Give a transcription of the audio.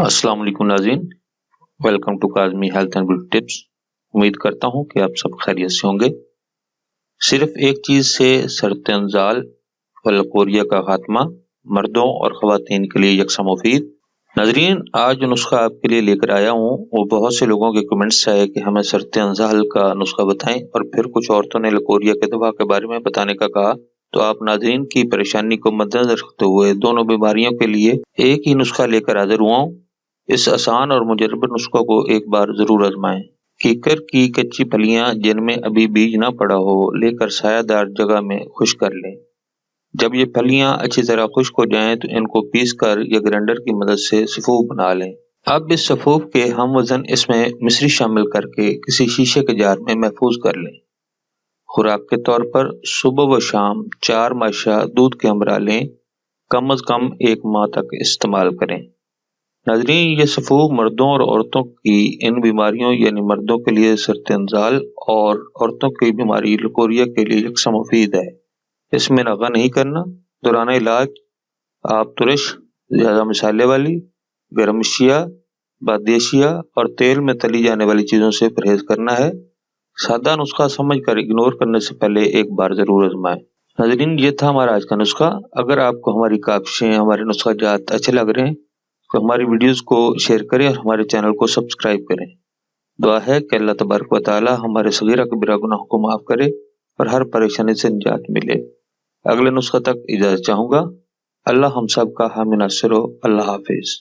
अस्सलाम वालेकुम नाज़रीन, welcome to Kazmi health and beauty tips. उम्मीद करता हूँ कि आप सब खैरियत से होंगे। सिर्फ एक चीज़ से सरतंजाल व लकोरिया का खात्मा मर्दों और ख़वातीन के लिए यकसा मुफीद। नाज़रीन, आज जो नुस्खा आपके लिए लेकर आया हूँ वो बहुत से लोगों के कमेंट्स है कि हमें सरतंजाल का नुस्खा बताएं, और फिर कुछ औरतों ने लकोरिया के दवा के बारे में बताने का कहा। तो आप नाज़रीन की परेशानी को मद्देनजर रखते हुए दोनों बीमारियों के लिए एक ही नुस्खा लेकर हाजिर हुआ हूँ। इस आसान और मुजर्रब नुस्खों को एक बार जरूर आजमाएं। कीकर की कच्ची फलियां जिनमें अभी बीज ना पड़ा हो लेकर सायादार जगह में खुश्क कर लें। जब ये फलियां अच्छी तरह खुश्क हो जाएं तो इनको पीस कर या ग्राइंडर की मदद से सफूफ बना लें। अब इस सफूफ के हम वजन इसमें मिश्री शामिल करके किसी शीशे के जार में महफूज कर लें। खुराक के तौर पर सुबह व शाम 4 माशा दूध के हमरा लें। कम अज कम 1 माह तक इस्तेमाल करें। नाज़रीन, ये सफूफ मर्दों और औरतों की इन बीमारियों यानी मर्दों के लिए सरतंजाल और औरतों की बीमारी लकोरिया के लिए यकसा मुफीद है। इसमें नगा नहीं करना। दौरान इलाज आप तुरश, ज़्यादा मसाले वाली, गर्म अशिया, बादेशिया और तेल में तली जाने वाली चीज़ों से परहेज करना है। सादा नुस्खा समझकर इग्नोर करने से पहले एक बार जरूर आजमाएं। नाज़रीन, ये था हमारा आज का नुस्खा। अगर आपको हमारी काविशें, हमारे नुस्खा जात अच्छे लग रहे हैं तो हमारी वीडियोस को शेयर करें और हमारे चैनल को सब्सक्राइब करें। दुआ है कि अल्लाह तबारक व तआला हमारे सगीरा कबीरा गुनाहों को माफ़ करे और हर परेशानी से निजात मिले। अगले नुस्खा तक इजाज़त चाहूँगा। अल्लाह हम सब का हामी नासिर हो। अल्लाह हाफिज़।